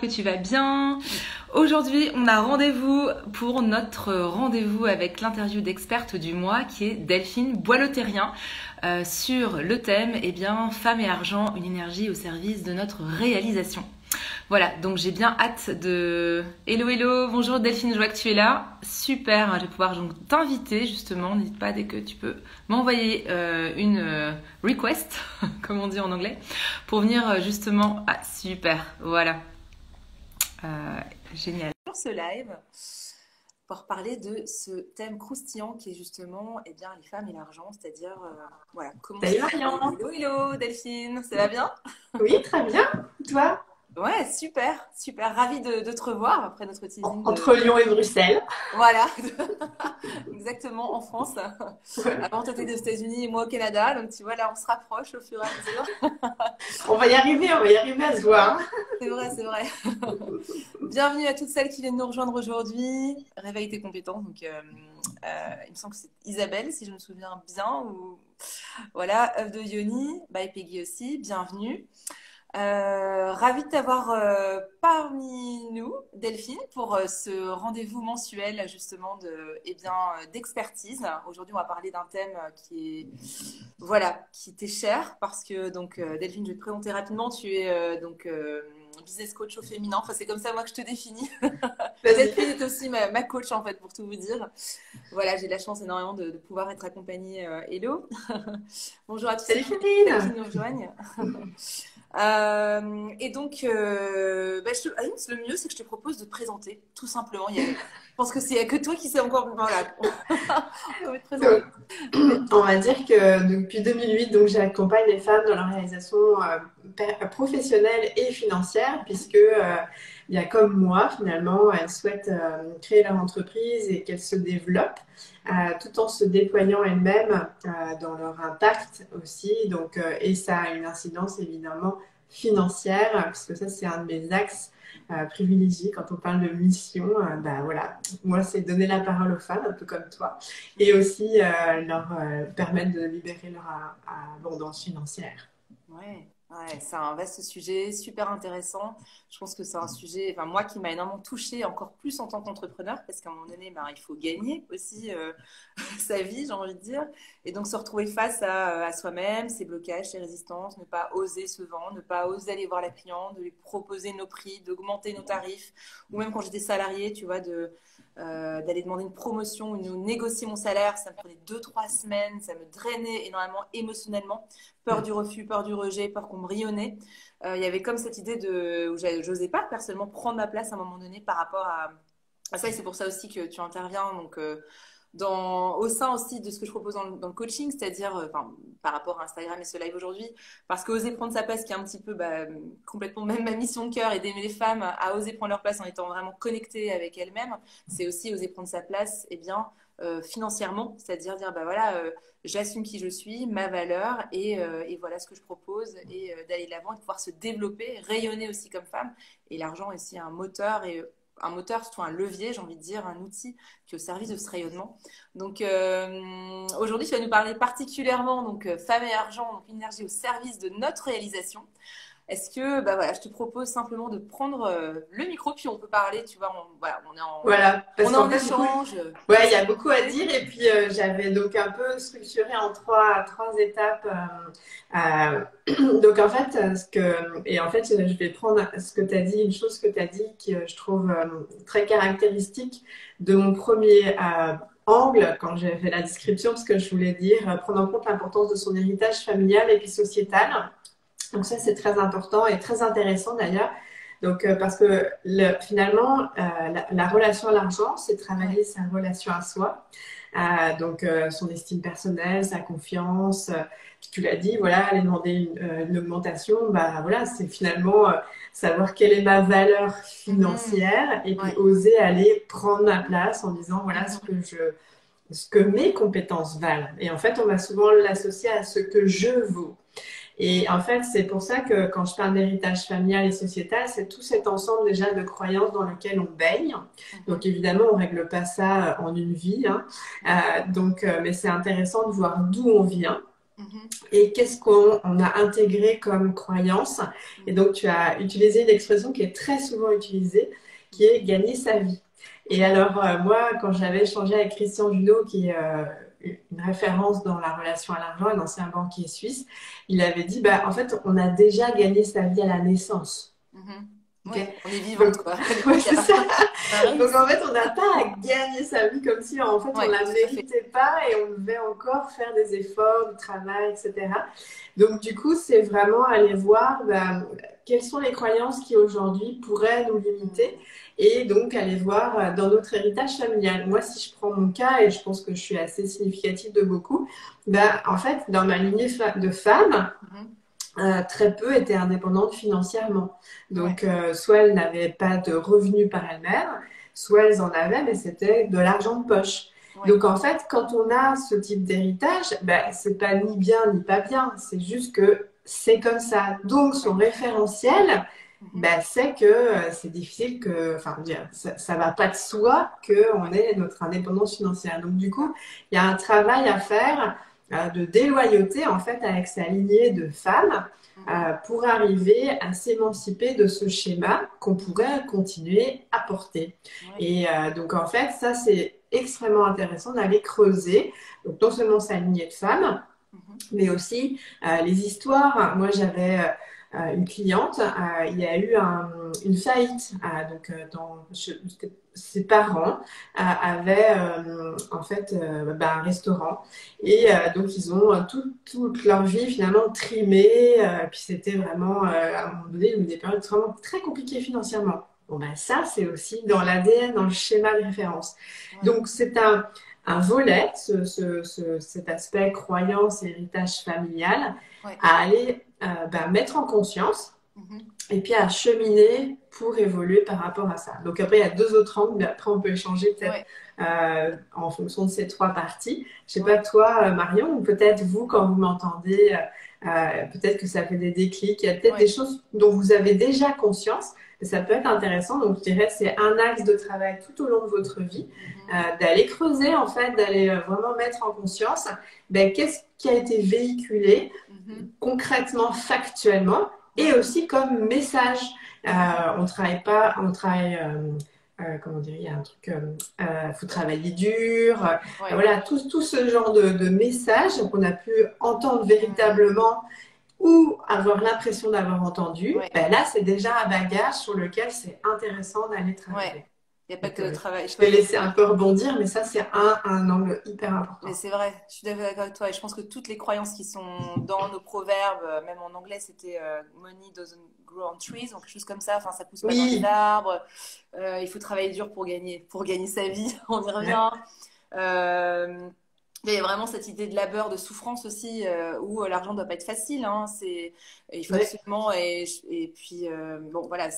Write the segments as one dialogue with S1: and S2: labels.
S1: Que tu vas bien. Aujourd'hui, on a rendez-vous pour notre rendez-vous avec l'interview d'experte du mois qui est Delphine Boileau-Terrien sur le thème Femmes et argent, une énergie au service de notre réalisation. Voilà, donc j'ai bien hâte de... Hello, bonjour Delphine, je vois que tu es là. Super, je vais pouvoir donc t'inviter justement, n'hésite pas dès que tu peux m'envoyer une request, comme on dit en anglais, pour venir justement... Ah, super, voilà. Génial. Sur ce live, pour parler de ce thème croustillant qui est justement les femmes et l'argent, c'est-à-dire voilà, comment...
S2: Salut Marion.
S1: Hello Delphine, ça va bien?
S2: Oui, très bien. Toi?
S1: Ouais, super, ravie de te revoir après notre teasing
S2: Entre Lyon et Bruxelles.
S1: Voilà, exactement, en France.
S2: Ouais.
S1: Avant, tu étais aux États-Unis et moi au Canada, donc tu vois, là, on se rapproche au fur et à mesure.
S2: On va y arriver à se voir.
S1: C'est vrai. Bienvenue à toutes celles qui viennent nous rejoindre aujourd'hui. Réveille tes compétences. Donc, il me semble que c'est Isabelle, si je me souviens bien. Ou... Voilà, œuf de Yoni, by Peggy aussi. Bienvenue. Ravie de t'avoir parmi nous, Delphine, pour ce rendez-vous mensuel justement d'expertise. Aujourd'hui, on va parler d'un thème qui t'est cher parce que Delphine, je vais te présenter rapidement. Tu es business coach au féminin. Enfin, c'est comme ça moi que je te définis. Delphine est aussi ma coach en fait, pour tout vous dire. Voilà, j'ai de la chance énormément de pouvoir être accompagnée. Hello. Bonjour à tous ceux qui nous rejoignent. Le mieux, c'est que je te propose de te présenter, tout simplement. Je pense que c'est que toi qui sais encore. Voilà.
S2: On va dire que depuis 2008, donc, j'accompagne les femmes dans leur réalisation professionnelle et financière, puisque il y a comme moi, finalement, elles souhaitent créer leur entreprise et qu'elles se développent. Tout en se déployant elles-mêmes dans leur impact aussi. Donc, et ça a une incidence évidemment financière, puisque ça, c'est un de mes axes privilégiés quand on parle de mission. Voilà, moi, c'est donner la parole aux femmes, un peu comme toi, et aussi leur permettre de libérer leur abondance financière.
S1: Ouais, c'est un vaste sujet, super intéressant. Je pense que c'est un sujet, moi, qui m'a énormément touchée, encore plus en tant qu'entrepreneur, parce qu'à un moment donné, il faut gagner aussi sa vie, j'ai envie de dire. Et donc, se retrouver face à soi-même, ses blocages, ses résistances, ne pas oser se vendre, ne pas oser aller voir la cliente, de lui proposer nos prix, d'augmenter nos tarifs. Ou même quand j'étais salariée, tu vois, d'aller demander une promotion ou de négocier mon salaire, ça me prenait 2-3 semaines, ça me drainait énormément émotionnellement. Peur du refus, peur du rejet, peur qu'on me rionnait. Il y avait comme cette idée où j'osais pas personnellement prendre ma place à un moment donné par rapport à ça. Et c'est pour ça aussi que tu interviens au sein aussi de ce que je propose dans le coaching, c'est-à-dire par rapport à Instagram et ce live aujourd'hui, parce qu'oser prendre sa place, qui est un petit peu complètement même ma mission de cœur, et d'aimer les femmes à oser prendre leur place en étant vraiment connectées avec elles-mêmes, c'est aussi oser prendre sa place financièrement, c'est-à-dire dire j'assume qui je suis, ma valeur et voilà ce que je propose et d'aller de l'avant et de pouvoir se développer, rayonner aussi comme femme. Et l'argent est aussi un moteur surtout un levier, j'ai envie de dire, un outil qui est au service de ce rayonnement. Donc aujourd'hui, tu vas nous parler particulièrement femmes et argent, donc énergie au service de notre réalisation. Est-ce que, je te propose simplement de prendre le micro, puis on peut parler, tu vois, on est en échange.
S2: Ouais, il y a beaucoup à dire, et puis j'avais donc un peu structuré en trois étapes. Donc en fait, je vais prendre ce que tu as dit, une chose que tu as dit qui je trouve très caractéristique de mon premier angle quand j'ai fait la description, parce que je voulais dire prendre en compte l'importance de son héritage familial et puis sociétal. Donc ça, c'est très important et très intéressant d'ailleurs. Donc, parce que finalement, la relation à l'argent, c'est travailler sa relation à soi. Son estime personnelle, sa confiance. Puis tu l'as dit, voilà, aller demander une augmentation, c'est finalement savoir quelle est ma valeur financière et puis oser aller prendre ma place en disant, voilà ce que mes compétences valent. Et en fait, on va souvent l'associer à ce que je vaux. Et en fait, c'est pour ça que quand je parle d'héritage familial et sociétal, c'est tout cet ensemble déjà de croyances dans lequel on baigne. Donc évidemment, on règle pas ça en une vie, hein. Mais c'est intéressant de voir d'où on vient
S1: Mhm.
S2: et qu'est-ce qu'on a intégré comme croyance. Et donc, tu as utilisé une expression qui est très souvent utilisée, qui est gagner sa vie. Et alors, moi, quand j'avais échangé avec Christian Junot, qui est une référence dans la relation à l'argent, un ancien banquier suisse, il avait dit, bah, en fait, on a déjà gagné sa vie à la naissance.
S1: Mhm.
S2: Okay.
S1: Ouais, on est
S2: Donc,
S1: vivante, quoi. On est
S2: ouais, c'est ça. Donc,
S1: réussi.
S2: en fait, on n'a pas à gagner sa vie comme si, en fait, on
S1: Ouais,
S2: la
S1: tout à fait.
S2: méritait pas et on devait encore faire des efforts, du travail, etc. Donc, du coup, c'est vraiment aller voir ben, quelles sont les croyances qui, aujourd'hui, pourraient nous limiter et donc aller voir dans notre héritage familial. Moi, si je prends mon cas, et je pense que je suis assez significative de beaucoup, ben, en fait, dans ma lignée de femmes,
S1: Mhm.
S2: très peu étaient indépendantes financièrement.
S1: Ouais,
S2: Donc, soit elles n'avaient pas de revenus par elles-mêmes, soit elles en avaient, mais c'était de l'argent de poche.
S1: ouais.
S2: Donc, en fait, quand on a ce type d'héritage, ben, c'est pas ni bien ni pas bien, c'est juste que c'est comme ça. Donc, son
S1: Ouais.
S2: référentiel,
S1: Mhm.
S2: ben, c'est que c'est difficile que, enfin, ça va pas de soi qu'on
S1: Ouais,
S2: ait notre indépendance financière. Donc, du
S1: c'est
S2: coup,
S1: ça.
S2: il y a un travail à faire de déloyauté en fait avec sa lignée de femmes
S1: Mhm.
S2: pour arriver à s'émanciper de ce schéma qu'on pourrait continuer à porter.
S1: Ouais.
S2: Et donc en fait, ça c'est extrêmement intéressant d'aller creuser, donc non seulement sa lignée de femmes,
S1: Mhm.
S2: mais aussi les histoires. Moi, j'avais une cliente, il y a eu une faillite. Ses parents avaient en fait un restaurant et donc ils ont toute leur vie finalement trimé. Puis c'était vraiment à un moment donné des périodes vraiment très compliquées financièrement. Bon ben ça c'est aussi dans l'ADN, dans le schéma de référence.
S1: Ouais.
S2: Donc c'est un volet, cet aspect croyance et héritage familial,
S1: Ouais.
S2: à aller mettre en conscience
S1: Mhm.
S2: et puis à cheminer pour évoluer par rapport à ça. Donc après, il y a deux autres angles, mais après on peut échanger peut-être
S1: Ouais.
S2: en fonction de ces trois parties. Je sais pas
S1: Ouais.
S2: toi, Marion, ou peut-être vous, quand vous m'entendez, peut-être que ça fait des déclics, il y a peut-être des
S1: Ouais.
S2: choses dont vous avez déjà conscience, mais ça peut être intéressant. Donc je dirais c'est un axe de travail tout au long de votre vie,
S1: Mhm.
S2: d'aller creuser en fait, d'aller vraiment mettre en conscience qu'est-ce qui a été véhiculé
S1: Mhm.
S2: concrètement, factuellement, et
S1: Ouais.
S2: aussi comme message.
S1: Mhm.
S2: On travaille pas, on travaille, comment dire, il y a un truc, faut travailler dur,
S1: Ouais.
S2: voilà, tout ce genre de messages qu'on a pu entendre
S1: Mhm.
S2: véritablement ou avoir l'impression d'avoir entendu,
S1: Ouais.
S2: ben là, c'est déjà un bagage sur lequel c'est intéressant d'aller
S1: Ouais.
S2: travailler.
S1: Il n'y a pas
S2: Donc,
S1: que le travail.
S2: je vais laisser un peu rebondir, mais ça, c'est un angle hyper
S1: Mais
S2: important.
S1: c'est vrai, je suis d'accord avec toi. Et je pense que toutes les croyances qui sont dans nos proverbes, même en anglais, c'était money doesn't grow on trees, donc quelque chose comme ça. Enfin, ça pousse pas dans les
S2: Oui,
S1: arbres. Il faut travailler dur pour gagner sa vie. On y
S2: ouais,
S1: revient. Euh, il y a vraiment cette idée de labeur, de souffrance aussi, où l'argent doit pas être facile. Hein. Il faut
S2: ouais,
S1: absolument. Et puis, bon, voilà,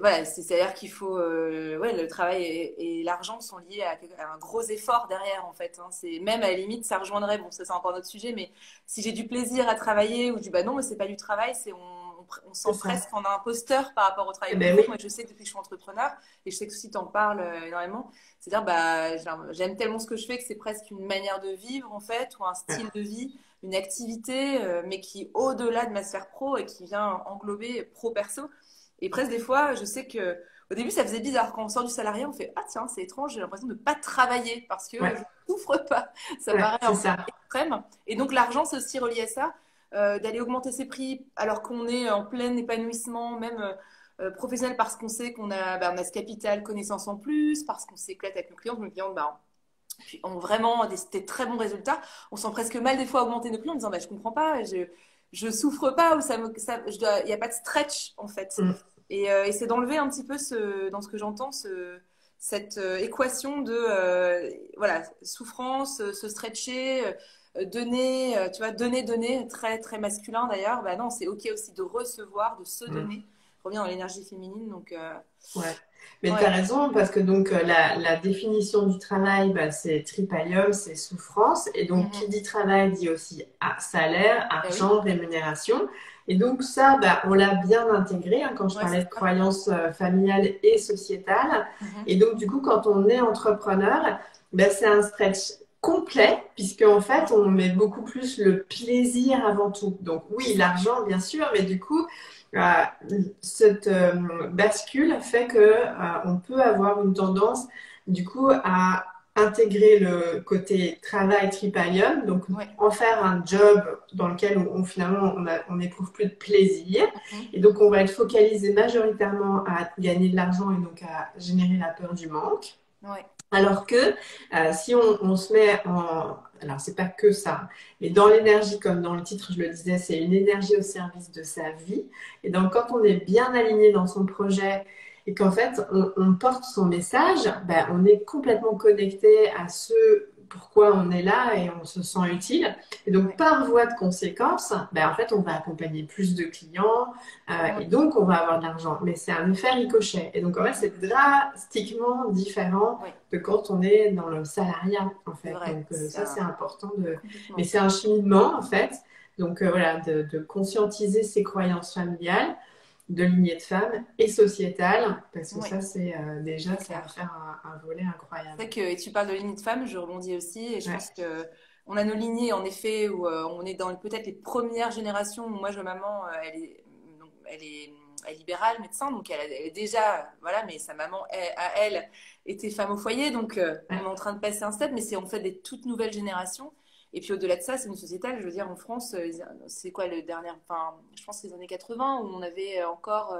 S1: voilà, c'est-à-dire qu'il faut, ouais, le travail et l'argent sont liés à un gros effort derrière, en fait. Hein. C'est même à la limite, ça rejoindrait, bon, ça c'est encore notre sujet, mais si j'ai du plaisir à travailler ou du bah non, mais c'est pas du travail, on sent
S2: c'est ça.
S1: presque qu'on a un imposteur par rapport au travail
S2: Eh
S1: qu'on
S2: ben
S1: fait.
S2: oui,
S1: Moi, je sais que depuis que je suis entrepreneur, et je sais que aussi t'en parles énormément, c'est-à-dire bah j'aime tellement ce que je fais que c'est presque une manière de vivre en fait, ou un
S2: ouais,
S1: style de vie, une activité, mais qui au-delà de ma sphère pro et qui vient englober pro-perso. Et presque des fois, je sais que au début, ça faisait bizarre. Quand on sort du salarié, on fait ah tiens, c'est étrange, j'ai l'impression de ne pas travailler parce que je
S2: ouais,
S1: ne souffre pas. Ça
S2: ouais,
S1: paraît
S2: c'est
S1: un peu
S2: ça.
S1: extrême. Et donc l'argent, c'est aussi relié à ça, d'aller augmenter ses prix alors qu'on est en plein épanouissement, même professionnel, parce qu'on sait on a ce capital connaissance en plus, parce qu'on s'éclate avec nos clients. Nos clients ont vraiment des très bons résultats. On sent presque mal des fois augmenter nos prix en disant bah, je comprends pas, je souffre pas ou il n'y a pas de stretch en fait.
S2: Mm.
S1: Et c'est d'enlever un petit peu dans ce que j'entends cette équation de voilà souffrance, se stretcher, donner, tu vois, donner, très très masculin d'ailleurs. Bah non, c'est ok aussi de recevoir, de se
S2: Mm.
S1: donner. Je reviens dans l'énergie féminine, donc
S2: Ouais. Mais tu as
S1: ouais.
S2: raison, parce que donc la définition du travail, c'est tripalium, c'est souffrance. Et donc, qui
S1: Mhm.
S2: dit travail dit aussi salaire,
S1: Bah oui,
S2: argent, rémunération. Et donc, ça, on l'a bien intégré quand je
S1: ouais, c'est
S2: parlais de
S1: ça.
S2: croyances familiales et sociétales.
S1: Mhm.
S2: Et donc, du coup, quand on est entrepreneur, c'est un stretch complet, puisque en fait, on met beaucoup plus le plaisir avant tout. Donc oui, l'argent, bien sûr, mais du coup, euh, cette bascule fait que on peut avoir une tendance, du coup, à intégrer le côté travail tripalium, donc
S1: Ouais.
S2: en faire un job dans lequel finalement on n'éprouve plus de plaisir,
S1: Mhm.
S2: et donc on va être focalisé majoritairement à gagner de l'argent et donc à générer la peur du manque.
S1: Ouais.
S2: Alors que si on se met en... Alors, c'est pas que ça, mais dans l'énergie, comme dans le titre, je le disais, c'est une énergie au service de sa vie. Et donc, quand on est bien aligné dans son projet et qu'en fait, on porte son message, ben, on est complètement connecté à ce pourquoi on est là et on se sent utile. Et donc,
S1: Ouais.
S2: par voie de conséquence, ben, en fait, on va accompagner plus de clients et
S1: Ouais.
S2: donc on va avoir de l'argent. Mais c'est un effet ricochet. Et donc, en fait, c'est drastiquement différent
S1: Ouais.
S2: de quand on est dans le salariat, en
S1: C'est
S2: fait.
S1: vrai.
S2: Donc,
S1: C'est
S2: ça, c'est important de... Mais
S1: complètement.
S2: c'est un cheminement, en fait. Donc, voilà, de conscientiser ses croyances familiales, de lignée de femmes et sociétales, parce que
S1: Ouais.
S2: ça, c'est déjà,
S1: C'est
S2: ça va
S1: clair.
S2: faire un volet incroyable.
S1: C'est vrai que et tu parles de lignée de femmes, je rebondis aussi, et je
S2: Ouais.
S1: pense que on a nos lignées en effet où on est dans peut-être les premières générations. Où moi, maman, elle est libérale, médecin, donc elle est déjà voilà, mais sa maman à elle était femme au foyer, donc on est
S2: Ouais.
S1: en train de passer un step, mais c'est en fait des toutes nouvelles générations. Et puis au-delà de ça, c'est une sociétale. Je veux dire, en France, c'est quoi le dernier, enfin, je pense les années 80 où on avait encore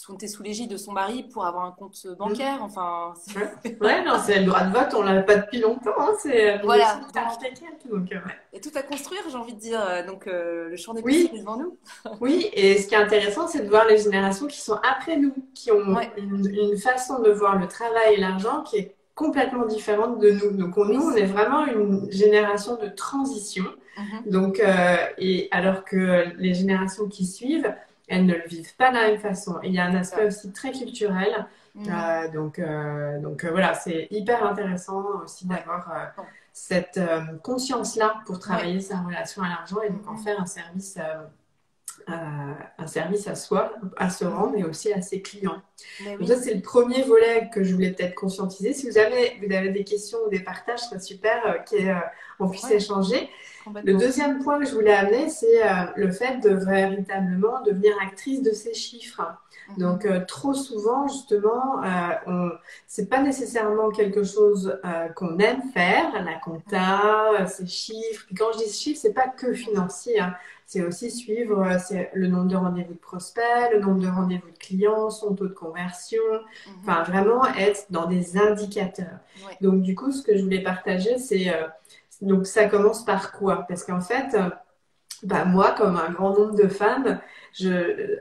S1: on était sous l'égide de son mari pour avoir un compte
S2: Mm.
S1: bancaire. Enfin,
S2: Ouais. Ouais, non, c'est le droit de vote, on l'a pas depuis longtemps, hein, c'est
S1: voilà. Donc,
S2: 1940 et quelques, donc ouais.
S1: il y a tout à construire, j'ai envie de dire. Donc, le champ des possibles est
S2: Oui,
S1: devant nous.
S2: oui, et ce qui est intéressant, c'est de voir les générations qui sont après nous, qui ont
S1: Ouais,
S2: une façon de voir le travail et l'argent qui est complètement différente de nous. Donc
S1: oui.
S2: nous, on est vraiment une génération de transition.
S1: Mhm.
S2: Donc, et alors que les générations qui suivent, elles ne le vivent pas de la même façon. Et il y a un
S1: C'est
S2: aspect
S1: ça.
S2: aussi très culturel.
S1: Mhm.
S2: Voilà, c'est hyper intéressant aussi
S1: Ouais.
S2: d'avoir
S1: Bon.
S2: cette conscience-là pour
S1: Ouais.
S2: travailler sa relation à l'argent et donc en
S1: Mhm.
S2: faire un service à soi, à se rendre
S1: Mhm.
S2: et aussi à ses clients.
S1: Mais
S2: Donc ça,
S1: oui,
S2: c'est le premier volet que je voulais peut-être conscientiser. Si vous avez des questions ou des partages, ce serait super qu'on puisse
S1: ouais,
S2: échanger. Le
S1: complètement.
S2: deuxième point que je voulais amener, c'est le fait de véritablement devenir actrice de ces chiffres.
S1: Mhm.
S2: Donc, trop souvent, justement, c'est pas nécessairement quelque chose qu'on aime faire, la compta, ces chiffres. Puis quand je dis chiffres, c'est pas que financier, hein. C'est aussi suivre c'est le nombre de rendez-vous de prospects, le nombre de rendez-vous de clients, son taux de conversion. Enfin,
S1: Mhm.
S2: vraiment être dans des indicateurs.
S1: Ouais.
S2: Donc, du coup, ce que je voulais partager, c'est donc ça commence par quoi? Parce qu'en fait, bah, moi, comme un grand nombre de femmes,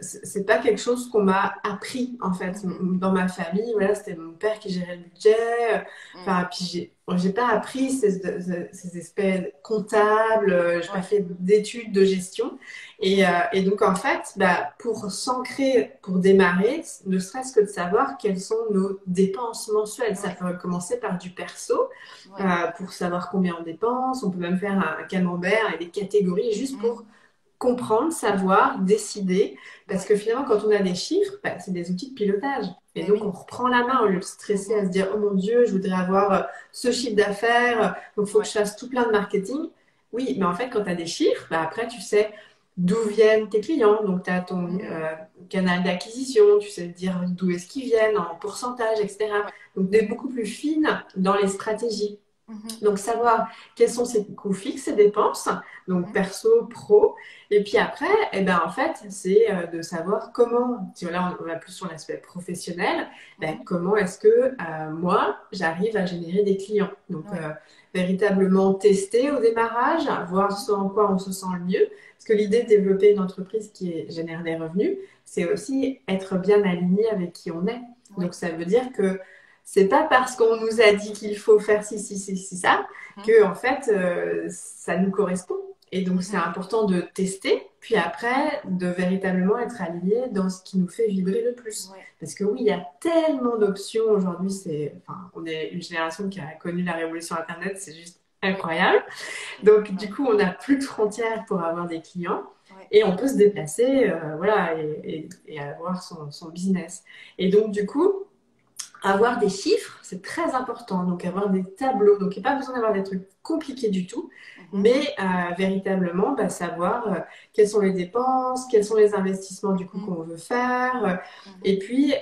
S2: c'est pas quelque chose qu'on m'a appris en fait
S1: Mhm.
S2: dans ma famille. Voilà, c'était mon père qui gérait le budget.
S1: Mhm.
S2: Enfin, puis j'ai pas appris ces aspects comptables. J'ai pas
S1: Ouais.
S2: fait d'études de gestion.
S1: Mhm.
S2: Et donc en fait, bah, pour s'ancrer, pour démarrer, ne serait-ce que de savoir quelles sont nos dépenses mensuelles. Ça
S1: Ouais.
S2: peut commencer par du perso
S1: Ouais.
S2: pour savoir combien on dépense. On peut même faire un camembert et des catégories juste pour
S1: Mhm.
S2: comprendre, savoir, décider. Parce
S1: Ouais.
S2: que finalement, quand on a des chiffres, bah, c'est des outils de pilotage. Et
S1: Mais
S2: donc, on
S1: oui.
S2: reprend la main au lieu de stresser à
S1: Mhm.
S2: se dire, oh mon Dieu, je voudrais avoir ce chiffre d'affaires, donc il faut que
S1: Ouais.
S2: je fasse tout plein de marketing. Oui, mais en fait, quand tu as des chiffres, bah, après, tu sais d'où viennent tes clients. Donc, tu as ton
S1: Mhm.
S2: canal d'acquisition, tu sais dire d'où est-ce qu'ils viennent, en pourcentage, etc.
S1: Ouais.
S2: Donc, tu es beaucoup plus fine dans les stratégies.
S1: Mhm.
S2: Donc, savoir quels sont ses coûts fixes, ses dépenses, donc
S1: Mhm.
S2: perso, pro. Et puis après, eh ben, en fait, c'est de savoir comment, si là on va plus sur l'aspect professionnel, ben,
S1: Mhm.
S2: comment est-ce que moi, j'arrive à générer des clients. Donc,
S1: Ouais.
S2: véritablement tester au démarrage, voir
S1: Mhm.
S2: ce en quoi on se sent le mieux. Parce que l'idée de développer une entreprise génère des revenus, c'est aussi être bien aligné avec qui on est.
S1: Ouais.
S2: Donc, ça veut dire que c'est pas parce qu'on nous a dit qu'il faut faire ci, ça,
S1: Mhm.
S2: que en fait, ça nous correspond. Et donc, c'est
S1: Mhm.
S2: important de tester, puis après, de véritablement être aligné dans ce qui nous fait vibrer le plus.
S1: Ouais.
S2: Parce que oui, il y a tellement d'options aujourd'hui. Enfin, on est une génération qui a connu la révolution Internet, c'est juste
S1: Ouais.
S2: incroyable. Donc, du
S1: Ouais.
S2: coup, on n'a plus de frontières pour avoir des clients.
S1: Ouais.
S2: Et on peut se déplacer, voilà, et avoir son business. Et donc, du coup, avoir des chiffres, c'est très important. Donc, avoir des tableaux. Donc, il n'y a pas besoin d'avoir des trucs compliqués du tout, mais véritablement savoir quelles sont les dépenses, quels sont les investissements du coup qu'on veut faire. Et puis,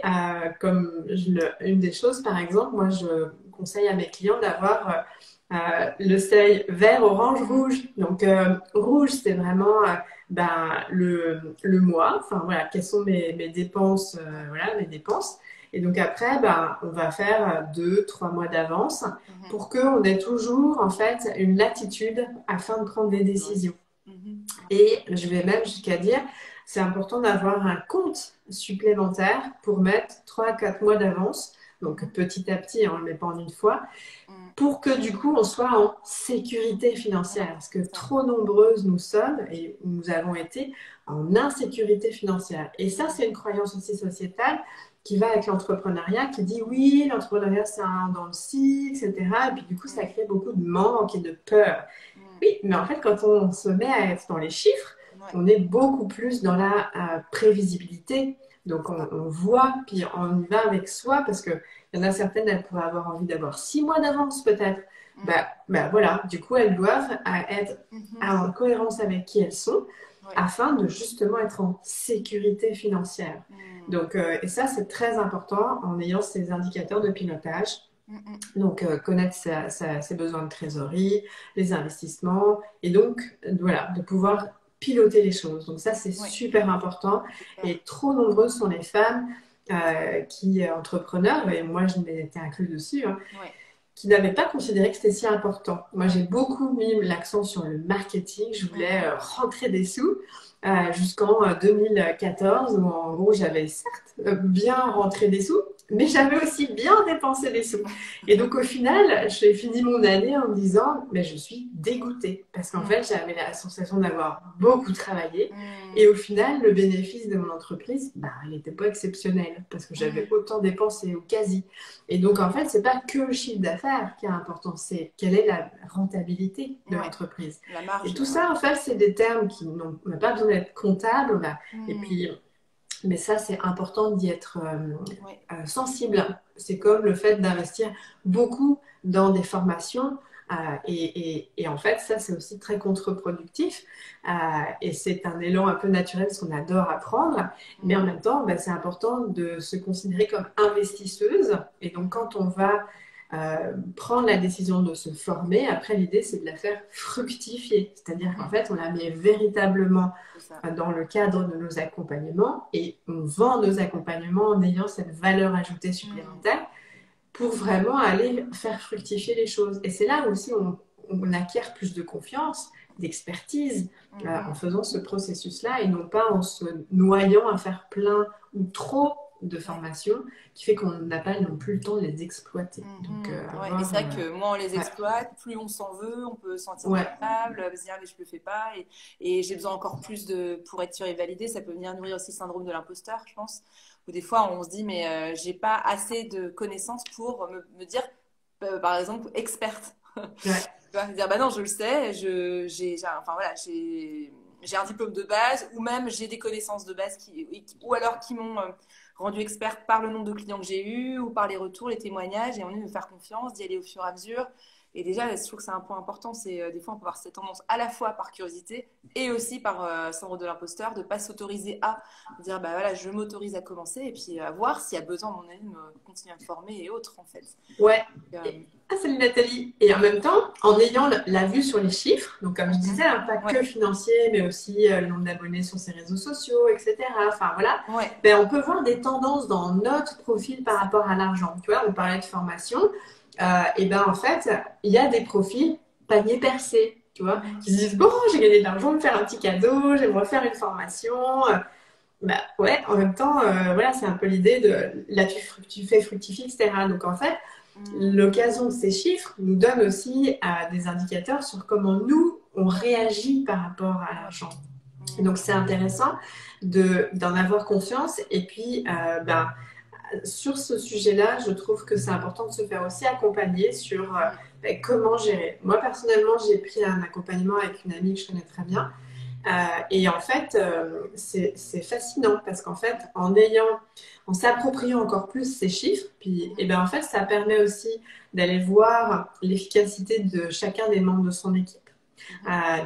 S2: comme une des choses, par exemple, moi, je conseille à mes clients d'avoir le seuil vert, orange, rouge. Donc, rouge, c'est vraiment le mois. Enfin, voilà, quelles sont mes dépenses, voilà, mes dépenses. Et donc après, on va faire 2, 3 mois d'avance pour qu'on ait toujours en fait une latitude afin de prendre des décisions. Et je vais même jusqu'à dire, c'est important d'avoir un compte supplémentaire pour mettre 3 à 4 mois d'avance. Donc petit à petit, on ne le met pas en une fois, pour que du coup on soit en sécurité financière. Parce que trop nombreuses nous sommes et nous avons été en insécurité financière. Et ça, c'est une croyance aussi sociétale qui va avec l'entrepreneuriat, qui dit oui, l'entrepreneuriat c'est un dans le scie, etc. Et puis du coup, ça crée beaucoup de manque et de peur. Oui, mais en fait, quand on se met à être dans les chiffres, on est beaucoup plus dans la prévisibilité. Donc on voit, puis on y va avec soi, parce qu'il y en a certaines, elles pourraient avoir envie d'avoir 6 mois d'avance peut-être. Voilà, du coup, elles doivent être en cohérence avec qui elles sont, afin de justement être en sécurité financière. Donc, et ça, c'est très important en ayant ces indicateurs de pilotage. Donc, connaître ses besoins de trésorerie, les investissements, et donc, voilà, de pouvoir piloter les choses. Donc ça, c'est super important. Et trop nombreuses sont les femmes qui, entrepreneurs, et moi, je m'étais inclus dessus, qui n'avaient pas considéré que c'était si important. Moi, j'ai beaucoup mis l'accent sur le marketing. Je voulais rentrer des sous jusqu'en 2014, où en gros, j'avais certes bien rentré des sous, mais j'avais aussi bien dépensé des sous. Et donc, au final, j'ai fini mon année en me disant, mais je suis dégoûtée. Parce qu'en fait, j'avais la sensation d'avoir beaucoup travaillé. Et au final, le bénéfice de mon entreprise, il n'était pas exceptionnel. Parce que j'avais autant dépensé, ou quasi. Et donc, en fait, c'est pas que le chiffre d'affaires qui est important, c'est quelle est la rentabilité de l'entreprise.
S1: La marge,
S2: et tout ça, en fait, c'est des termes qui n'ont pas besoin d'être comptables. Et puis... Mais ça, c'est important d'y être sensible. C'est comme le fait d'investir beaucoup dans des formations. Et en fait, ça, c'est aussi très contre-productif. Et c'est un élan un peu naturel, parce qu'on adore apprendre. Mais en même temps, c'est important de se considérer comme investisseuse. Et donc, quand on va prendre la décision de se former, après, l'idée, c'est de la faire fructifier. C'est-à-dire qu'en fait, on la met véritablement dans le cadre de nos accompagnements, et on vend nos accompagnements en ayant cette valeur ajoutée supplémentaire pour vraiment aller faire fructifier les choses. Et c'est là aussi où on acquiert plus de confiance, d'expertise en faisant ce processus-là, et non pas en se noyant à faire plein ou trop de formations, qui fait qu'on n'a pas non plus le temps de les exploiter. Donc,
S1: et c'est vrai que moins on les exploite, plus on s'en veut, on peut se sentir coupable, se dire mais je le fais pas, et j'ai besoin encore plus pour être sûr et validé. Ça peut venir nourrir aussi le syndrome de l'imposteur, je pense, où des fois on se dit mais j'ai pas assez de connaissances pour me dire par exemple experte. Dire bah non, je le sais, j'ai un diplôme de base, ou même j'ai des connaissances de base ou alors qui m'ont rendue experte par le nombre de clients que j'ai eu, ou par les retours, les témoignages, et on est de me faire confiance, d'y aller au fur et à mesure. Et déjà, je trouve que c'est un point important, c'est des fois on peut avoir cette tendance à la fois par curiosité et aussi par syndrome de l'imposteur, de ne pas s'autoriser à dire bah voilà, je m'autorise à commencer, et puis à voir s'il y a besoin à mon avis de me continuer à me former et autres en fait.
S2: Salut Nathalie. Et en même temps, en ayant la vue sur les chiffres, donc comme je disais, pas que financier, mais aussi le nombre d'abonnés sur ses réseaux sociaux, etc. Enfin voilà, on peut voir des tendances dans notre profil par rapport à l'argent. Tu vois, on parlait de formation, et en fait, il y a des profils panier percé, tu vois, qui se disent bon, j'ai gagné de l'argent, je vais me faire un petit cadeau, j'aimerais faire une formation. En même temps, voilà, c'est un peu l'idée de là tu fais fructifier, etc. Donc en fait, l'occasion de ces chiffres nous donne aussi des indicateurs sur comment nous, on réagit par rapport à l'argent. Donc, c'est intéressant d'en avoir conscience. Et puis, sur ce sujet-là, je trouve que c'est important de se faire aussi accompagner sur comment gérer. Moi, personnellement, j'ai pris un accompagnement avec une amie que je connais très bien. Et en fait, c'est fascinant parce qu'en fait, en s'appropriant encore plus ces chiffres, puis, et ben en fait, ça permet aussi d'aller voir l'efficacité de chacun des membres de son équipe.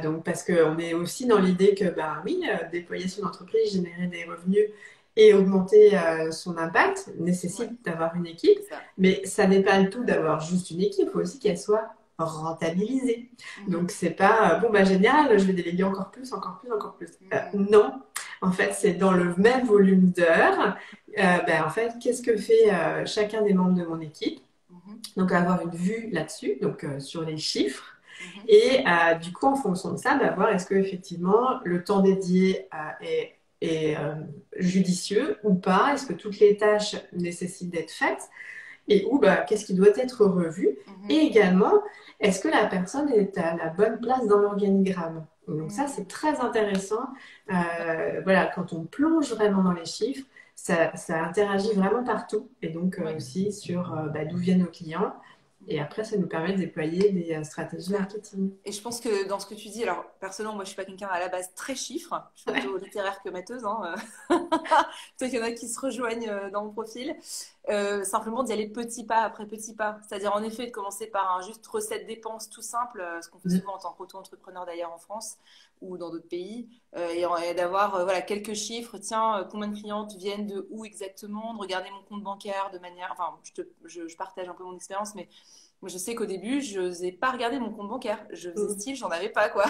S2: Donc, parce qu'on est aussi dans l'idée que, bah oui, déployer son entreprise, générer des revenus et augmenter son impact nécessite d'avoir une équipe, mais ça n'est pas le tout d'avoir juste une équipe, il faut aussi qu'elle soit rentabilisée. Donc, c'est pas, bon, bah génial, je vais déléguer encore plus, encore plus, encore plus. Non, en fait, c'est dans le même volume d'heures. En fait, qu'est-ce que fait chacun des membres de mon équipe? Donc, avoir une vue là-dessus, donc sur les chiffres. Et du coup, en fonction de ça, voir est-ce que effectivement le temps dédié est judicieux ou pas, est-ce que toutes les tâches nécessitent d'être faites et où qu'est-ce qui doit être revu. Et également, est-ce que la personne est à la bonne place dans l'organigramme. Donc ça, c'est très intéressant. Voilà, quand on plonge vraiment dans les chiffres, ça interagit vraiment partout et donc aussi sur d'où viennent nos clients. Et après, ça nous permet de déployer des stratégies marketing.
S1: Et je pense que dans ce que tu dis, alors personnellement, moi je suis pas quelqu'un à la base très chiffre, je suis plutôt littéraire que matheuse, hein. Peut-être qu'il y en a qui se rejoignent dans mon profil. Simplement d'y aller petit pas après petit pas. C'est-à-dire en effet de commencer par un juste recette dépenses tout simple, ce qu'on fait souvent en tant qu'auto-entrepreneur d'ailleurs en France ou dans d'autres pays, et d'avoir voilà, quelques chiffres. Tiens, combien de clientes viennent de où exactement, de regarder mon compte bancaire de manière... Enfin, je partage un peu mon expérience, mais moi, je sais qu'au début, je n'osais pas regarder mon compte bancaire. Je faisais style, j'en avais pas, quoi.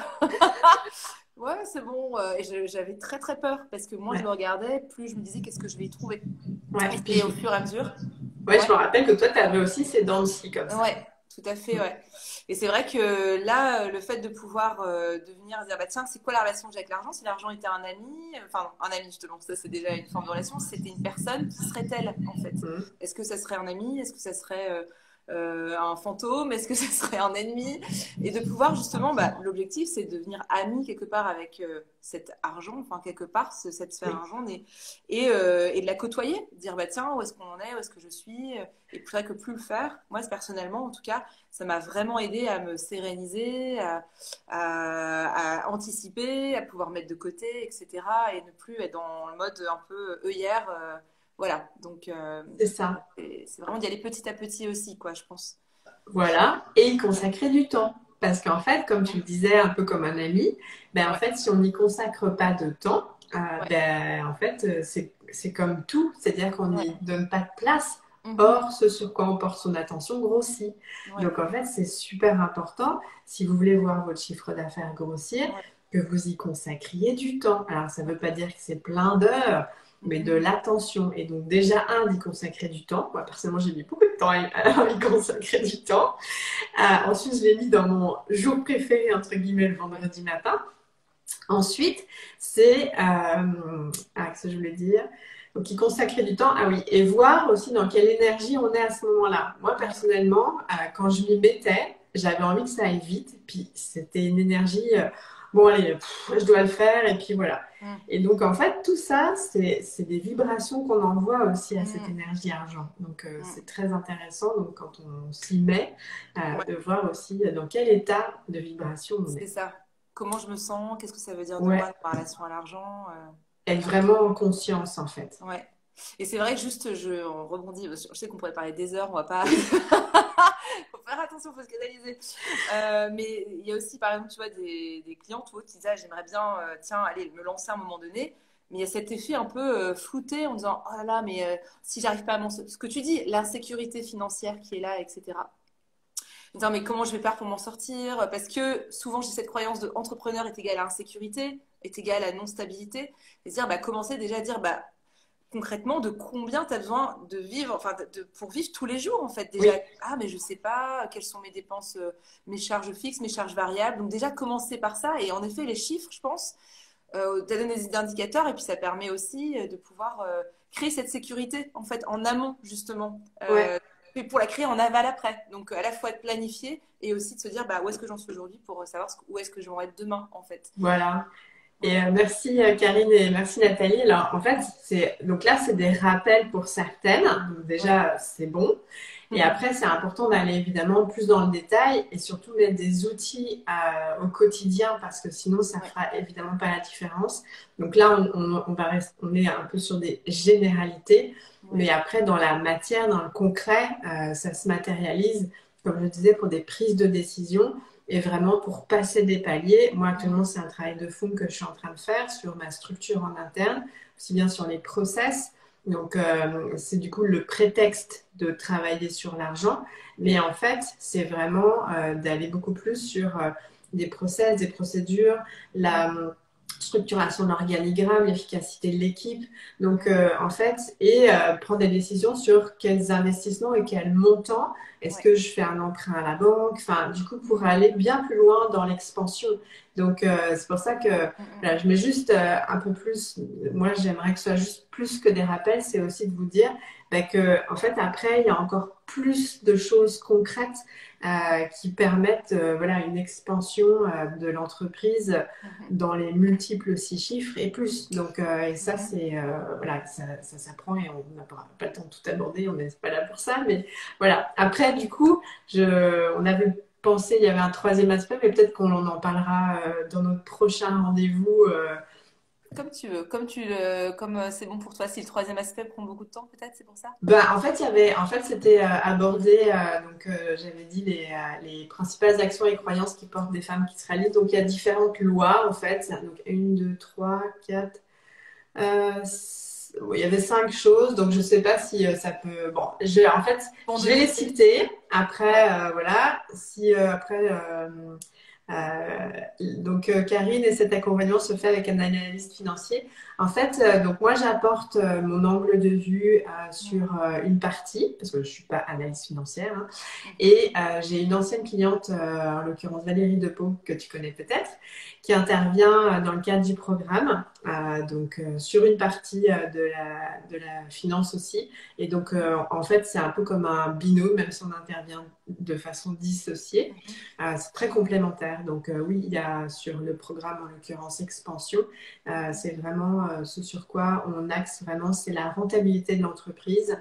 S1: Ouais, c'est bon. Et j'avais très, très peur parce que moins je le regardais, plus je me disais qu'est-ce que je vais y trouver. Et puis au fur et à mesure.
S2: Ouais, je me rappelle que toi, tu avais aussi ces dents de scie comme ça.
S1: Ouais, tout à fait, ouais. Et c'est vrai que là, le fait de pouvoir devenir dire, bah tiens, c'est quoi la relation que j'ai avec l'argent? Si l'argent était un ami, enfin, un ami, justement, ça c'est déjà une forme de relation, c'était une personne, qui serait-elle, en fait? Est-ce que ça serait un ami? Est-ce que ça serait un fantôme? Est-ce que ça serait un ennemi? Et de pouvoir justement, l'objectif c'est de devenir ami quelque part avec cet argent, enfin quelque part cette sphère argent et de la côtoyer, dire bah tiens où est-ce qu'on en est, où est-ce que je suis, et c'est vrai que plus le faire, moi personnellement en tout cas, ça m'a vraiment aidé à me séréniser, à anticiper, à pouvoir mettre de côté, etc. Et ne plus être dans le mode un peu œillère. Voilà, donc
S2: c'est ça.
S1: C'est vraiment d'y aller petit à petit aussi, quoi, je pense.
S2: Voilà, et y consacrer du temps. Parce qu'en fait, comme tu le disais, un peu comme un ami, en fait, si on n'y consacre pas de temps, en fait, c'est comme tout, c'est-à-dire qu'on n'y donne pas de place. Or, ce sur quoi on porte son attention grossit. Donc, en fait, c'est super important, si vous voulez voir votre chiffre d'affaires grossir, que vous y consacriez du temps. Alors, ça ne veut pas dire que c'est plein d'heures, mais de l'attention. Et donc, déjà, d'y consacrer du temps. Moi, personnellement, j'ai mis beaucoup de temps à y consacrer du temps. Ensuite, je l'ai mis dans mon jour préféré, entre guillemets, le vendredi matin. Ensuite, c'est... qu'est-ce que je voulais dire? Donc, y consacrer du temps. Ah oui, et voir aussi dans quelle énergie on est à ce moment-là. Moi, personnellement, quand je m'y mettais, j'avais envie que ça aille vite. Puis, c'était une énergie... bon, allez, je dois le faire, et puis voilà. Et donc, en fait, tout ça, c'est des vibrations qu'on envoie aussi à cette énergie argent. Donc, c'est très intéressant, donc, quand on s'y met, de voir aussi dans quel état de vibration on est.
S1: C'est ça. Comment je me sens, qu'est-ce que ça veut dire de moi par relation à l'argent.
S2: Être vraiment en conscience, en fait.
S1: Ouais. Et c'est vrai que juste, on rebondit, je sais qu'on pourrait parler des heures, on va pas... faut faire attention, faut se canaliser. Mais il y a aussi, par exemple, tu vois, des clientes ou autres qui disent, j'aimerais bien, tiens, aller me lancer à un moment donné. Mais il y a cet effet un peu flouté en disant, oh là là, mais si j'arrive pas à m'en sortir. Ce que tu dis, l'insécurité financière qui est là, etc. Disant, mais comment je vais faire pour m'en sortir? Parce que souvent, j'ai cette croyance de entrepreneur est égal à insécurité, est égal à non-stabilité. Et se dire, commencer déjà à dire, concrètement, de combien tu as besoin de vivre, enfin, pour vivre tous les jours, en fait. Déjà, mais je sais pas quelles sont mes dépenses, mes charges fixes, mes charges variables. Donc, déjà, commencer par ça. Et en effet, les chiffres, je pense, tu as donné des indicateurs et puis ça permet aussi de pouvoir créer cette sécurité, en fait, en amont, justement. Et pour la créer en aval après. Donc, à la fois de planifier et aussi de se dire, où est-ce que j'en suis aujourd'hui pour savoir où est-ce que je vais en être demain, en fait.
S2: Voilà. Et merci Karine et merci Nathalie. Alors en fait, donc là, c'est des rappels pour certaines. Donc déjà, c'est bon. Et après, c'est important d'aller évidemment plus dans le détail et surtout mettre des outils au quotidien parce que sinon, ça
S1: Ouais.
S2: fera évidemment pas la différence. Donc là, on est un peu sur des généralités, mais
S1: Ouais.
S2: après, dans la matière, dans le concret, ça se matérialise, comme je disais, pour des prises de décision. Et vraiment pour passer des paliers, moi actuellement c'est un travail de fond que je suis en train de faire sur ma structure en interne, aussi bien sur les process. Donc c'est du coup le prétexte de travailler sur l'argent, mais en fait c'est vraiment d'aller beaucoup plus sur des process, des procédures, la structuration de l'organigramme, l'efficacité de l'équipe. Donc en fait, et prendre des décisions sur quels investissements et quels montants. Est-ce
S1: Ouais.
S2: que je fais un emprunt à la banque? Enfin, du coup, pour aller bien plus loin dans l'expansion. Donc, c'est pour ça que voilà, je mets juste un peu plus. Moi, j'aimerais que ce soit juste plus que des rappels. C'est aussi de vous dire que, en fait, après, il y a encore plus de choses concrètes qui permettent voilà, une expansion de l'entreprise dans les multiples 6 chiffres et plus. Donc, et ça, c'est voilà, ça s'apprend et on n'a pas le temps de tout aborder. On n'est pas là pour ça, mais voilà. Après, du coup, on avait pensé, il y avait un troisième aspect, mais peut-être qu'on en parlera dans notre prochain rendez-vous.
S1: Comme tu veux, comme c'est bon pour toi. Si le troisième aspect prend beaucoup de temps, peut-être, c'est pour ça?
S2: En fait, en fait, c'était abordé, donc j'avais dit les principales actions et croyances qui portent des femmes qui se réalisent. Donc, il y a différentes lois, en fait. Donc, une, deux, trois, quatre. Oui, il y avait 5 choses, donc je ne sais pas si ça peut. Bon, en fait,
S1: Bon
S2: je
S1: de
S2: vais les
S1: noter.
S2: citer.
S1: Ouais.
S2: Après, voilà. Si après, donc Karine et cet accompagnement se fait avec un analyste financier. En fait, donc moi j'apporte mon angle de vue sur une partie, parce que je ne suis pas analyste financière, hein, et j'ai une ancienne cliente, en l'occurrence Valérie Depot, que tu connais peut-être, qui intervient dans le cadre du programme, donc sur une partie de la finance aussi. Et donc, en fait, c'est un peu comme un binôme, même si on intervient de façon dissociée. C'est très complémentaire. Donc, oui, il y a sur le programme, en l'occurrence Expansion, c'est vraiment ce sur quoi on axe vraiment, c'est la rentabilité de l'entreprise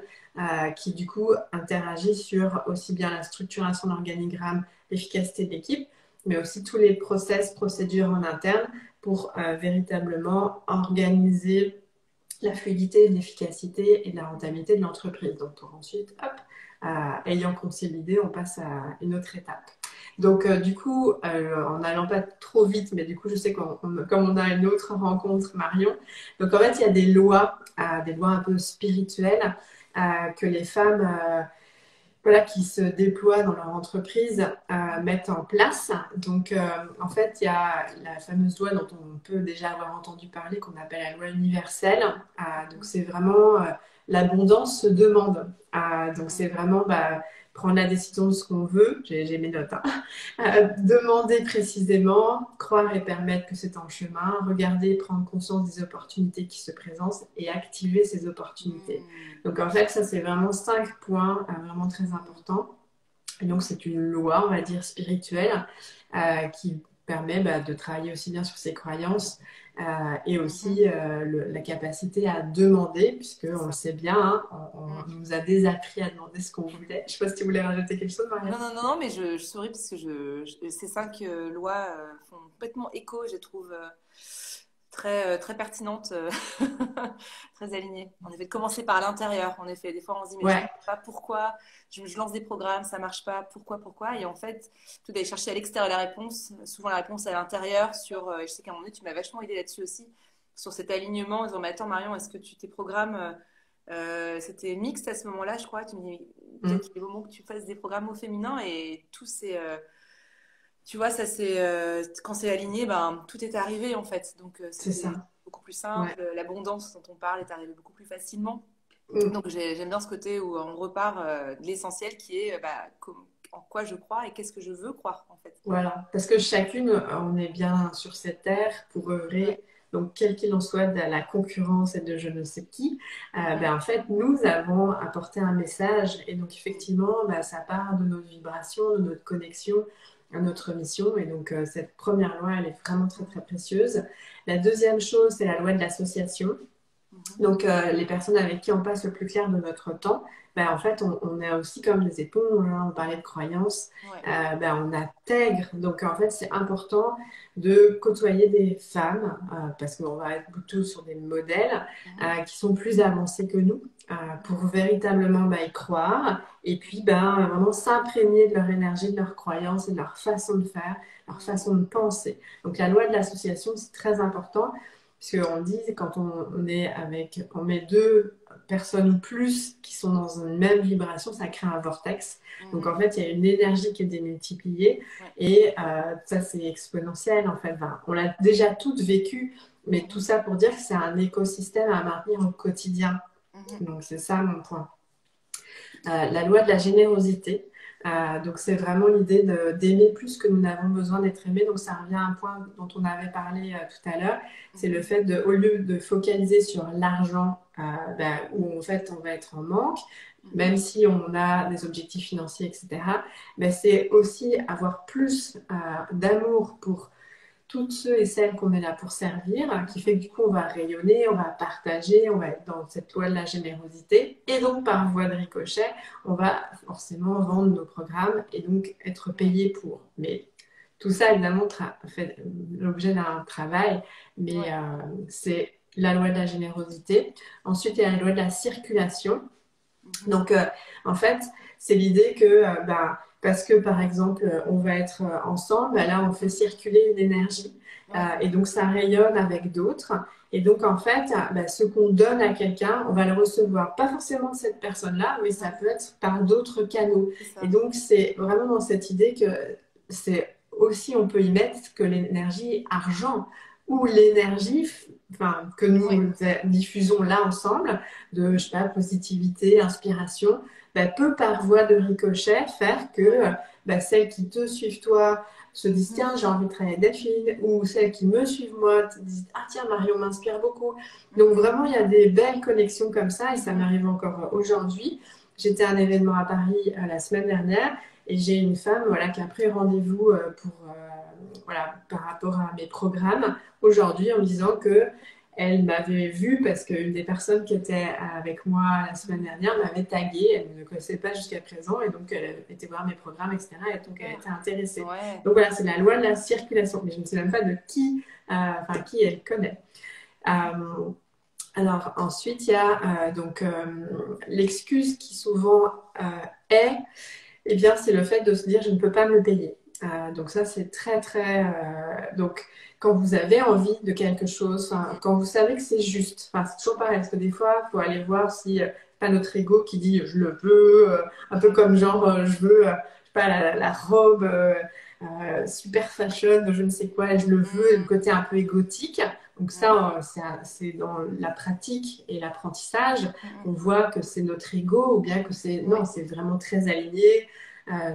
S2: qui du coup interagit sur aussi bien la structuration de l'organigramme, l'efficacité de l'équipe, mais aussi tous les process, procédures en interne pour véritablement organiser la fluidité, l'efficacité et la rentabilité de l'entreprise. Donc pour ensuite, hop, ayant consolidé, on passe à une autre étape. Donc du coup, en n'allant pas trop vite, mais du coup, je sais comme on a une autre rencontre, Marion, donc en fait, il y a des lois un peu spirituelles que les femmes voilà, qui se déploient dans leur entreprise mettent en place. Donc, en fait, il y a la fameuse loi dont on peut déjà avoir entendu parler, qu'on appelle la loi universelle. Donc, c'est vraiment l'abondance se demande. Donc, c'est vraiment prendre la décision de ce qu'on veut. J'ai mes notes. Hein. Demander précisément, croire et permettre que c'est en chemin, regarder et prendre conscience des opportunités qui se présentent et activer ces opportunités. Donc en fait, ça c'est vraiment 5 points vraiment très importants. Et donc c'est une loi, on va dire, spirituelle qui permet de travailler aussi bien sur ses croyances et aussi la capacité à demander, puisque on le sait bien, hein, on nous a désappris à demander ce qu'on voulait. Je ne sais pas si tu voulais rajouter quelque chose, Marianne.
S1: Non, non, non, non, mais je souris parce que ces 5 lois font complètement écho, je trouve très pertinentes, très alignées. En effet, de commencer par l'intérieur. En effet, des fois on se dit, mais je ne
S2: Ouais,
S1: sais pas pourquoi, je lance des programmes, ça ne marche pas, pourquoi. Et en fait, tout d'aller chercher à l'extérieur la réponse, souvent la réponse est à l'intérieur, je sais qu'à un moment donné, tu m'as vachement aidé là-dessus aussi, sur cet alignement, en disant, mais attends Marion, est-ce que tes programmes. C'était mixte à ce moment-là, je crois. Tu me dis, peut-être
S2: mm,
S1: qu'il est moment que tu fasses des programmes au féminin et tout c'est, tu vois, ça c'est, quand c'est aligné, ben tout est arrivé en fait. Donc
S2: c'est
S1: c'était
S2: ça.
S1: beaucoup plus
S2: Ouais.
S1: simple. L'abondance dont on parle est arrivée beaucoup plus facilement.
S2: Mm.
S1: Donc j'aime bien ce côté où on repart de l'essentiel qui est en quoi je crois et qu'est-ce que je veux croire en fait.
S2: Voilà, parce que chacune, on est bien sur cette terre pour
S1: Ouais.
S2: œuvrer. Donc, quel qu'il en soit de la concurrence et de je ne sais qui,
S1: Mhm.
S2: en fait, nous avons apporté un message. Et donc, effectivement, ça part de notre vibration, de notre connexion à notre mission. Et donc, cette première loi, elle est vraiment très, très précieuse. La deuxième chose, c'est la loi de l'association. Donc, les personnes avec qui on passe le plus clair de notre temps, ben, en fait, on est aussi comme des éponges, hein, on parlait de croyances,
S1: Ouais.
S2: ben, on intègre. Donc, en fait, c'est important de côtoyer des femmes, parce qu'on va être plutôt sur des modèles
S1: Mhm.
S2: qui sont plus avancés que nous, pour véritablement ben, y croire, et puis ben, vraiment s'imprégner de leur énergie, de leurs croyances et de leur façon de faire, leur façon de penser. Donc, la loi de l'association, c'est très important. Puisqu'on dit, quand on est avec, on met deux personnes ou plus qui sont dans une même vibration, ça crée un vortex. Donc en
S1: Mhm.
S2: fait, il y a une énergie qui est démultipliée
S1: Ouais.
S2: et ça, c'est exponentiel en fait. Enfin, on l'a déjà toutes vécu, mais tout
S1: Mhm.
S2: ça pour dire que c'est un écosystème à maintenir au quotidien.
S1: Mhm.
S2: Donc c'est ça mon point. La loi de la générosité. Donc c'est vraiment l'idée d'aimer plus que nous n'avons besoin d'être aimés. Donc ça revient à un point dont on avait parlé tout à l'heure. C'est le
S1: Mhm.
S2: fait de, au lieu de focaliser sur l'argent, ben, où en fait on va être en manque,
S1: Mhm.
S2: même si on a des objectifs financiers, etc. Ben, c'est aussi avoir plus d'amour pour toutes ceux et celles qu'on est là pour servir, qui fait que du coup on va rayonner, on va partager, on va être dans cette loi de la générosité et donc par voie de ricochet, on va forcément vendre nos programmes et donc être
S1: Ouais.
S2: payé pour. Mais tout ça évidemment fait l'objet d'un travail, mais
S1: Ouais.
S2: c'est la loi de la générosité. Ensuite, il y a la loi de la circulation.
S1: Mhm.
S2: Donc, en fait, c'est l'idée que, bah, parce que par exemple, on va être ensemble, bah, là, on fait circuler une énergie
S1: Ouais.
S2: et donc ça rayonne avec d'autres. Et donc, en fait, bah, ce qu'on donne à quelqu'un, on va le recevoir, pas forcément de cette personne-là, mais ça
S1: Ouais.
S2: peut être par d'autres canaux.
S1: C'est
S2: Et
S1: ça.
S2: donc, c'est vraiment dans cette idée que c'est aussi, on peut y mettre que l'énergie argent ou l'énergie enfin, que
S1: Ouais.
S2: nous diffusons là ensemble de, je sais pas, positivité, inspiration, bah, peut par voie de ricochet faire que
S1: Ouais.
S2: bah, celles qui te suivent toi se disent
S1: Mhm.
S2: tiens, j'ai envie de travailler avec Delphine, ou celles qui me suivent moi te disent ah tiens, Marion m'inspire beaucoup. Donc
S1: Mhm.
S2: vraiment, il y a des belles connexions comme ça et ça
S1: Mhm.
S2: m'arrive encore aujourd'hui. J'étais à un événement à Paris la semaine dernière et j'ai une femme voilà, qui a pris rendez-vous pour, voilà, par rapport à mes programmes aujourd'hui en me disant que elle m'avait vue parce qu'une des personnes qui était avec moi la semaine
S1: Mhm.
S2: dernière m'avait taguée. Elle ne me connaissait pas jusqu'à présent et donc elle était voir mes programmes, etc. Et donc elle était
S1: Super.
S2: intéressée.
S1: Ouais.
S2: Donc voilà, c'est la loi de la circulation. Mais je ne sais même pas de qui, enfin qui elle connaît. Euh, alors ensuite, il y a donc l'excuse qui souvent est, eh bien, c'est le fait de se dire je ne peux pas me le payer. Donc ça, c'est très, très... donc, quand vous avez envie de quelque chose,
S1: Mhm.
S2: quand vous savez que c'est juste, c'est toujours
S1: Ouais.
S2: pareil, parce que des fois, il faut aller voir si c'est pas notre ego qui dit je le veux, un peu
S1: Mhm.
S2: comme genre je veux, je sais pas, la robe super fashion de je ne sais quoi, et je le veux, et le
S1: Mhm.
S2: côté un peu égotique. Donc
S1: Mhm.
S2: ça, c'est dans la pratique et l'apprentissage on
S1: Mhm.
S2: voit que c'est notre ego ou bien que c'est non,
S1: Ouais.
S2: c'est vraiment très aligné,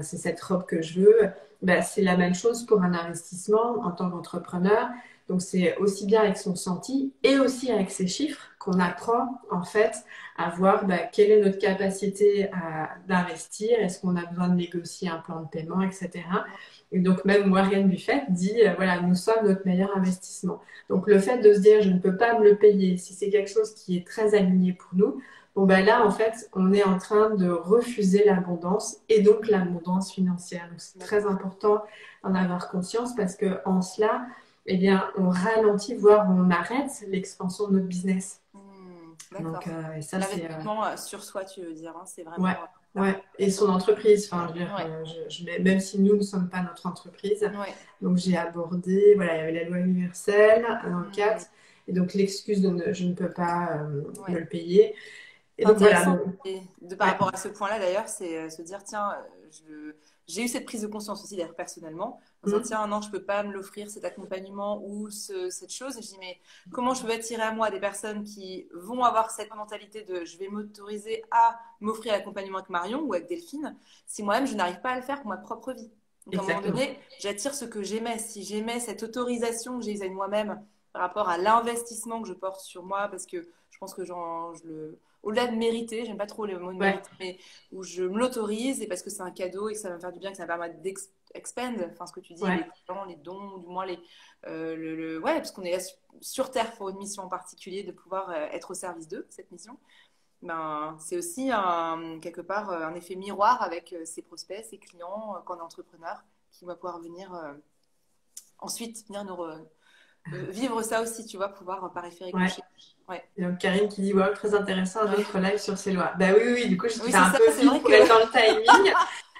S2: c'est cette robe que je veux. Ben, c'est la même chose pour un investissement en tant qu'entrepreneur. Donc c'est aussi bien avec son senti et aussi avec ses chiffres qu'on
S1: Ouais.
S2: apprend en fait à voir ben, quelle est notre capacité d'investir, est-ce qu'on a besoin de négocier un plan de paiement, etc.
S1: Ouais.
S2: Et donc même Warren Buffett dit voilà, nous sommes notre meilleur investissement. Donc le fait de se dire je ne peux pas me le payer si c'est quelque chose qui est très aligné pour nous, bon ben là en fait on est en train de refuser l'abondance et donc l'abondance financière. Donc c'est très
S1: D'accord.
S2: important d'en avoir conscience parce que en cela, eh bien on ralentit voire on arrête l'expansion de notre business. Donc
S1: D'accord.
S2: et ça c'est
S1: L'investissement sur soi, tu veux dire, hein, c'est
S2: ouais.
S1: vraiment
S2: Ouais, et son
S1: d'accord.
S2: entreprise, enfin, je veux dire,
S1: Ouais.
S2: même si nous ne sommes pas notre entreprise,
S1: Ouais.
S2: donc j'ai abordé, voilà, il y avait la loi universelle dans le
S1: Hmm.
S2: 4, et donc l'excuse de je ne peux pas me
S1: Ouais.
S2: le payer. Et
S1: C'est
S2: donc voilà,
S1: intéressant
S2: donc,
S1: par
S2: ouais,
S1: rapport à ce point-là d'ailleurs, c'est se dire tiens, j'ai eu cette prise de conscience aussi d'ailleurs personnellement, en disant
S2: mm,
S1: tiens, non, je peux pas me l'offrir cet accompagnement ou cette chose. Et je dis mais comment je peux attirer à moi des personnes qui vont avoir cette mentalité de je vais m'autoriser à m'offrir l'accompagnement avec Marion ou avec Delphine si moi-même je n'arrive pas à le faire pour ma propre vie. Donc à un moment
S2: exactement.
S1: donné, j'attire ce que j'aimais. Si j'aimais cette autorisation que j'ai vis-à-vis de moi-même par rapport à l'investissement que je porte sur moi, parce que je pense que au-delà de mériter, j'aime pas trop le mot de
S2: Ouais.
S1: mériter, mais où je me l'autorise et parce que c'est un cadeau et que ça va me faire du bien, que ça va me permettre d'expand, enfin ce que tu dis,
S2: Ouais.
S1: les talents, les dons, ou du moins ouais, parce qu'on est là sur Terre pour une mission en particulier, de pouvoir être au service d'eux, cette mission. Ben, c'est aussi quelque part un effet miroir avec ses prospects, ses clients, quand on est entrepreneur, qui va pouvoir venir ensuite venir vivre ça aussi, tu vois, pouvoir par effet
S2: Ouais.
S1: ricochet. Ouais.
S2: Et donc Karine qui dit, wow, très intéressant, un
S1: Ouais.
S2: autre live sur ces lois. Bah oui, oui, du coup, j'étais
S1: Oui,
S2: fait
S1: c'est
S2: un
S1: ça,
S2: peu
S1: c'est
S2: vite
S1: vrai
S2: pour
S1: que
S2: être dans le timing.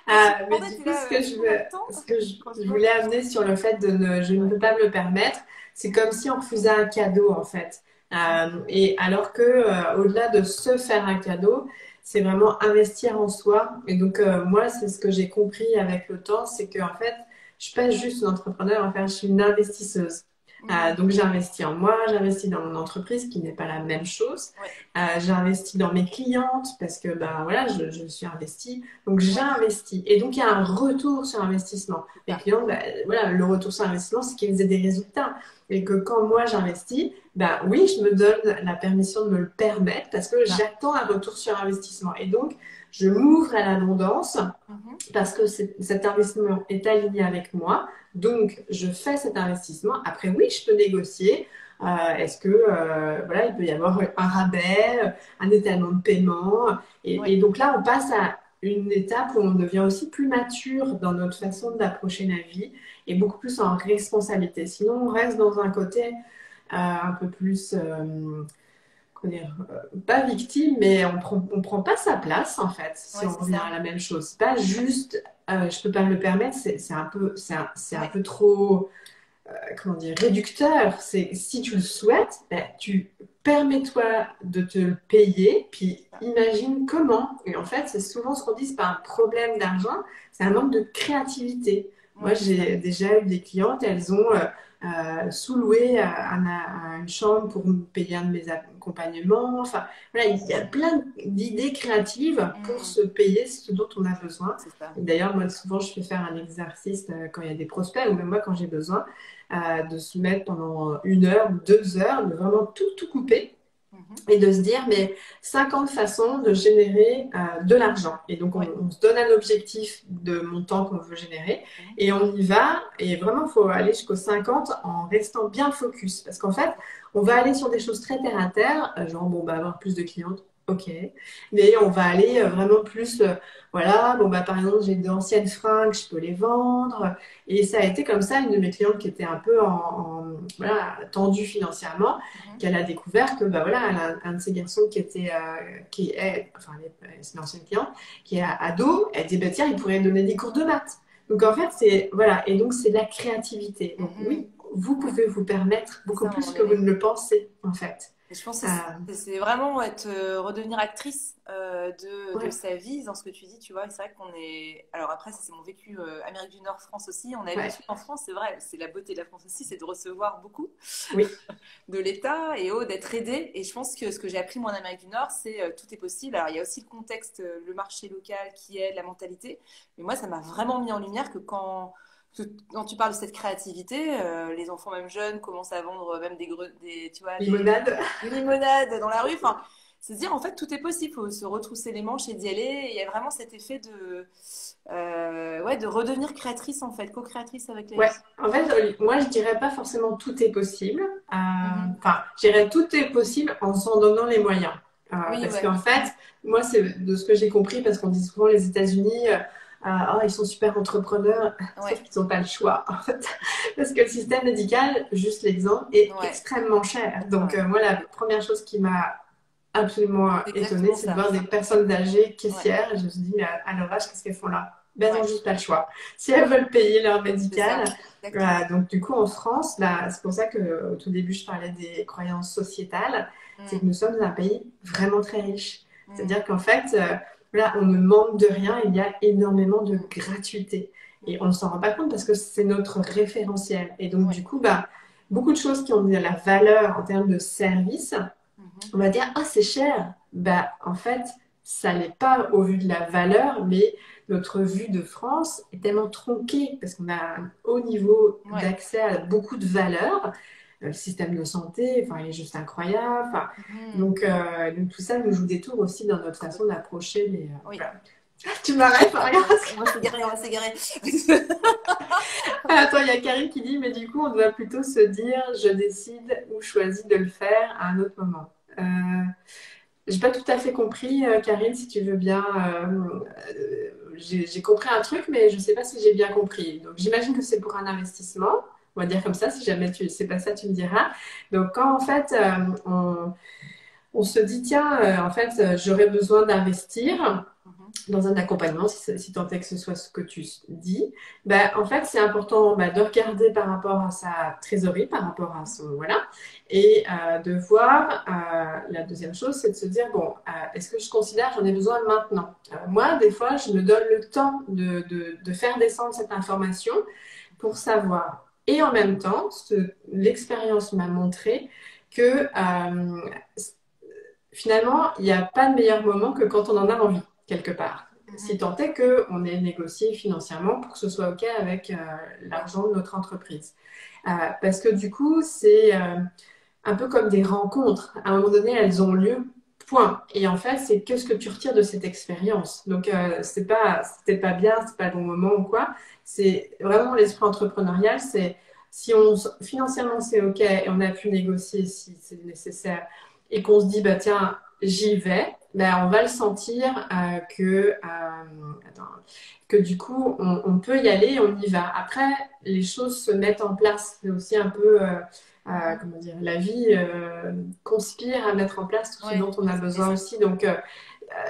S1: là, tu me
S2: Mais
S1: demandais,
S2: du
S1: t'es
S2: coup,
S1: là, combien de temps
S2: ce que
S1: quand tu
S2: je
S1: vois.
S2: voulais amener sur le fait de je ne
S1: Ouais.
S2: peux pas me le permettre, c'est comme si on faisait un cadeau, en fait. Et alors que, au-delà de se faire un cadeau, c'est vraiment investir en soi. Et donc, moi, c'est ce que j'ai compris avec le temps, c'est que, en fait, je suis pas juste une entrepreneur, en fait, je suis une investisseuse.
S1: Mhm.
S2: Donc j'investis en moi, j'investis dans mon entreprise qui n'est pas la même chose.
S1: Ouais.
S2: J'investis dans mes clientes parce que ben voilà, je suis investie. Donc
S1: Ouais.
S2: j'investis et donc il y a un retour sur investissement. Mes
S1: Super.
S2: clientes, ben, voilà, le retour sur investissement, c'est qu'ils aient des résultats et que quand moi j'investis, ben oui, je me donne la permission de me le permettre parce que
S1: Ça.
S2: j'attends un retour sur investissement et donc je m'ouvre à l'abondance
S1: Mhm.
S2: parce que cet investissement est aligné avec moi. Donc, je fais cet investissement. Après, oui, je peux négocier. Est-ce que voilà, il peut y avoir un rabais, un étalement de paiement.
S1: Ouais.
S2: Et donc là, on passe à une étape où on devient aussi plus mature dans notre façon d'approcher la vie et beaucoup plus en responsabilité. Sinon, on reste dans un côté un peu plus comment dire, pas victime, mais on prend pas sa place en fait, si
S1: Ouais,
S2: on
S1: c'est
S2: revient à
S1: ça.
S2: la même chose. C'est pas juste, je peux pas me le permettre, c'est un peu, c'est un
S1: Ouais.
S2: peu trop, comment dire, réducteur. C'est si tu le souhaites, ben, tu permets-toi de te le payer, puis imagine comment. Et en fait, c'est souvent ce qu'on dit, c'est pas un problème d'argent, c'est un manque de créativité. Moi,
S1: Ouais, c'est ça.
S2: j'ai déjà eu des clientes, elles ont sous-loué une chambre pour me payer un de mes accompagnements. Enfin, voilà, il y a plein d'idées créatives pour
S1: Mhm.
S2: se payer ce dont on a besoin.
S1: C'est ça.
S2: D'ailleurs, moi, souvent, je fais faire un exercice quand il y a des prospects, ou même moi, quand j'ai besoin, de se mettre pendant 1 heure, 2 heures, de vraiment tout couper
S1: Mhm.
S2: et de se dire, mais 50 façons de générer de l'argent. Et donc,
S1: Ouais.
S2: on se donne un objectif de montant qu'on veut générer
S1: Mhm.
S2: et on y va. Et vraiment, il faut aller jusqu'aux 50 en restant bien focus. Parce qu'en fait, on va aller sur des choses très terre à terre, genre, bon, bah, avoir plus de clientes. Ok, mais on va aller vraiment plus, voilà, bon, bah, par exemple, j'ai d'anciennes fringues, je peux les vendre. Et ça a été comme ça, une de mes clientes qui était un peu voilà, tendue financièrement,
S1: Mhm.
S2: qu'elle a découvert que bah voilà, elle a un de ses garçons qui était qui est enfin c'est une ancienne cliente qui est ado, elle dit bah tiens, il pourrait donner des cours de maths. Donc en fait, c'est voilà, et donc c'est de la créativité. Donc
S1: Mhm.
S2: oui, vous
S1: Ouais.
S2: pouvez vous permettre
S1: C'est
S2: beaucoup
S1: ça à un
S2: plus
S1: moment
S2: que vous
S1: donné.
S2: ne le pensez en fait.
S1: Et je pense que
S2: Euh,
S1: c'est vraiment être, redevenir actrice de
S2: ouais,
S1: sa vie dans ce que tu dis, tu vois. Et c'est vrai qu'on est. Alors après, ça c'est mon vécu Amérique du Nord, France aussi. On a
S2: ouais,
S1: l'habitude en France, c'est vrai, c'est la beauté de la France aussi, c'est de recevoir beaucoup
S2: oui,
S1: de l'État et d'être aidé. Et je pense que ce que j'ai appris moi en Amérique du Nord, c'est tout est possible. Alors il y a aussi le contexte, le marché local qui aide, la mentalité. Mais moi, ça m'a vraiment mis en lumière quand tu parles de cette créativité, les enfants même jeunes commencent à vendre même tu vois,
S2: limonade.
S1: des limonades dans la rue. Enfin, c'est se dire en fait tout est possible. Il faut se retrousser les manches et d'y aller. Et il y a vraiment cet effet ouais, de redevenir créatrice en fait, co-créatrice avec la
S2: Ouais,
S1: vie.
S2: en fait, moi je dirais pas forcément tout est possible.
S1: Mhm.
S2: Enfin, je dirais tout est possible en s'en donnant les moyens.
S1: Oui,
S2: Parce
S1: ouais.
S2: qu'en fait, moi c'est de ce que j'ai compris, parce qu'on dit souvent les États-Unis, oh, ils sont super entrepreneurs, sauf
S1: Ouais,
S2: qu'ils n'ont pas le choix en fait. Parce que le système médical, juste l'exemple, est
S1: ouais,
S2: extrêmement cher. Donc
S1: ouais.
S2: moi, la première chose qui m'a absolument
S1: C'est
S2: étonnée,
S1: exactement
S2: c'est de
S1: ça.
S2: voir des personnes âgées
S1: Ouais,
S2: caissières. Et je me suis dit, mais à leur âge, qu'est-ce qu'elles font là? Ben, elles
S1: ouais.
S2: n'ont juste pas le choix. Si elles veulent payer leur
S1: C'est ça.
S2: médical.
S1: Exactement.
S2: Donc, du coup, en France, là, c'est pour ça qu'au tout début, je parlais des croyances sociétales. C'est
S1: Mm,
S2: que nous sommes un pays vraiment très riche.
S1: mm,
S2: C'est-à-dire qu'en fait, là, on ne manque de rien. Il y a énormément de
S1: mm,
S2: gratuité. Et
S1: mm.
S2: on ne s'en rend pas compte parce que c'est notre référentiel. Et donc,
S1: Ouais.
S2: du coup, bah, beaucoup de choses qui ont de la valeur en termes de service,
S1: Mhm.
S2: on va dire, ah, c'est cher. Bah, en fait, ça l'est pas au vu de la valeur, mais notre vue de France est tellement tronquée parce qu'on a un haut niveau
S1: Ouais.
S2: d'accès à beaucoup de valeurs le système de santé, enfin, il est juste incroyable. Enfin,
S1: Mhm.
S2: donc tout ça nous joue des tours aussi dans notre façon
S1: Complètement.
S2: d'approcher les.
S1: Oui.
S2: Voilà. Tu m'arrêtes, Maria?
S1: On va s'égarer, on va s'égarer.
S2: Attends, il y a Karine qui dit, mais du coup, on doit plutôt se dire, je décide ou choisis de le faire à un autre moment. J'ai pas tout à fait compris, Karine, si tu veux bien. J'ai compris un truc, mais je sais pas si j'ai bien compris. Donc, j'imagine que c'est pour un investissement. On va dire comme ça, si jamais tu sais pas ça, tu me diras. Donc, quand en fait, on se dit, tiens, en fait, j'aurais besoin d'investir
S1: Mhm.
S2: dans un accompagnement, si tant est que ce soit ce que tu dis, ben, en fait, c'est important de regarder par rapport à sa trésorerie, par rapport à son. Voilà. Et de voir, la deuxième chose, c'est de se dire, bon, est-ce que je considère que j'en ai besoin maintenant? Moi, des fois, je me donne le temps de faire descendre cette information pour savoir. Et en même temps, l'expérience m'a montré que finalement, il n'y a pas de meilleur moment que quand on en a envie, quelque part. Si
S1: Mhm.
S2: tant est qu'on ait négocié financièrement pour que ce soit OK avec
S1: Oui.
S2: l'argent de notre entreprise. Parce que du coup, c'est un peu comme des rencontres. À un moment donné, elles ont lieu, point. Et en fait, c'est qu'est-ce que tu retires de cette expérience. Donc, c'était pas bien, c'est pas le bon moment ou quoi. C'est vraiment l'esprit entrepreneurial, c'est si financièrement c'est OK et on a pu négocier si c'est nécessaire et qu'on se dit, bah tiens, j'y vais, ben, on va le sentir attends, que du coup, on peut y aller, on y va. Après, les choses se mettent en place. C'est aussi un peu,
S1: Mhm.
S2: comment dire, la vie conspire à mettre en place tout ce
S1: Ouais,
S2: dont on a
S1: c'est
S2: besoin
S1: ça.
S2: aussi. Donc,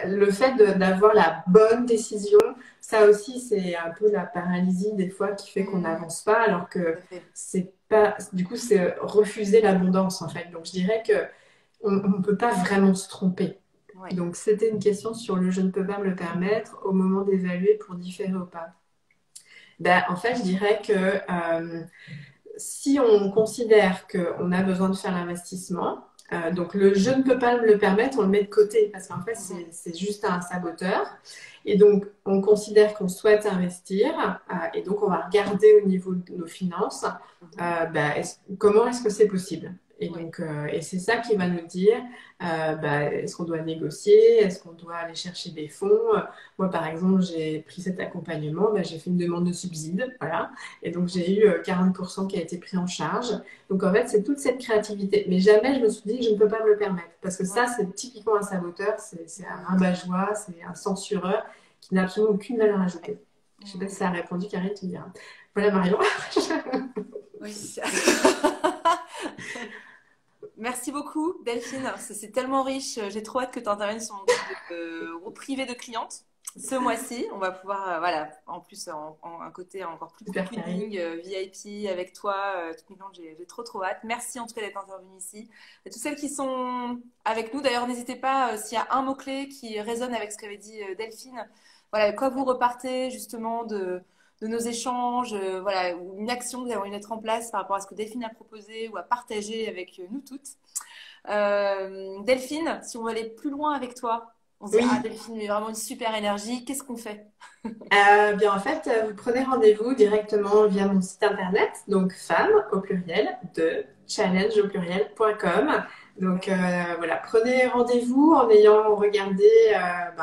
S2: le fait d'avoir la bonne décision, ça aussi, c'est un peu la paralysie des fois qui fait qu'on
S1: Mhm.
S2: n'avance pas, alors que
S1: Tout à fait.
S2: c'est pas, du coup, c'est refuser l'abondance en fait. Donc, je dirais que on ne peut pas vraiment se tromper.
S1: Oui.
S2: Donc, c'était une question sur le je ne peux pas me le permettre au moment d'évaluer pour différer ou pas. Ben, en fait, je dirais que si on considère qu'on a besoin de faire l'investissement, donc le je ne peux pas me le permettre, on le met de côté parce qu'en fait,
S1: Mhm.
S2: c'est juste un saboteur. Et donc, on considère qu'on souhaite investir et donc on va regarder au niveau de nos finances
S1: Mhm.
S2: comment est-ce que c'est possible. Et
S1: Oui.
S2: donc, et c'est ça qui va nous dire est-ce qu'on doit négocier, est-ce qu'on doit aller chercher des fonds. Moi, par exemple, j'ai pris cet accompagnement, j'ai fait une demande de subside, voilà. Et donc,
S1: Mhm.
S2: j'ai eu 40% qui a été pris en charge. Donc, en fait, c'est toute cette créativité. Mais jamais je me suis dit que je ne peux pas me le permettre. Parce que
S1: Oui.
S2: ça, c'est typiquement un saboteur, c'est un
S1: Mhm.
S2: rabat-joie, c'est un censureur qui n'a absolument aucune valeur
S1: Ouais.
S2: ajoutée. Je ne sais pas si
S1: Mhm.
S2: ça a répondu, Karine, tu me diras. Voilà, Marion.
S1: Oui. Merci beaucoup, Delphine. C'est tellement riche. J'ai trop hâte que tu interviennes sur mon groupe privé de clientes. Ce mois-ci, on va pouvoir, voilà, en plus, un côté encore plus
S2: Super, Karine.
S1: cocooning, VIP avec toi. Toutes mes clientes, j'ai trop, trop hâte. Merci en tout cas d'être intervenue ici. Et toutes celles qui sont avec nous, d'ailleurs, n'hésitez pas, s'il y a un mot-clé qui résonne avec ce qu'avait dit Delphine, voilà, quand vous repartez justement de nos échanges, voilà, ou une action que vous avez envie de mettre en place par rapport à ce que Delphine a proposé ou à partager avec nous toutes. Delphine, si on veut aller plus loin avec toi, on se dit, ah,
S2: Oui.
S1: Delphine, mais vraiment une super énergie, qu'est-ce qu'on fait?
S2: Bien, en fait, vous prenez rendez-vous directement via mon site internet, donc femme au pluriel de challenge au pluriel.com. Donc voilà, prenez rendez-vous en ayant regardé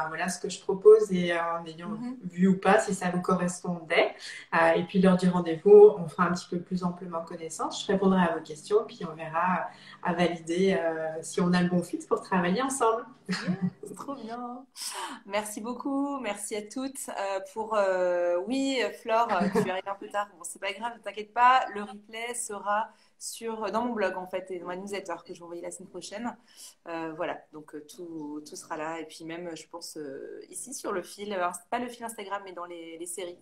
S2: voilà, ce que je propose et en ayant
S1: Mhm.
S2: vu ou pas si ça vous correspondait. Et puis lors du rendez-vous, on fera un petit peu plus amplement connaissance. Je répondrai à vos questions, puis on verra à valider si on a le bon fit pour travailler ensemble.
S1: Yes, trop bien. Merci beaucoup, merci à toutes oui, Flore, tu arrives un peu tard. Bon, c'est pas grave, ne t'inquiète pas. Le replay sera dans mon blog en fait et dans ma newsletter que je vais envoyer la semaine prochaine. Voilà, donc tout sera là et puis même, je pense ici sur le fil, pas le fil Instagram mais dans les séries.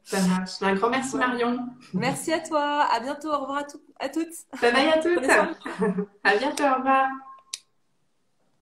S2: Ça marche. Un grand merci
S1: Voilà.
S2: Marion.
S1: Merci à toi. À bientôt. Au revoir à toutes.
S2: Bye bye à toutes.
S1: Prenez soin de vous.
S2: À bientôt, au revoir.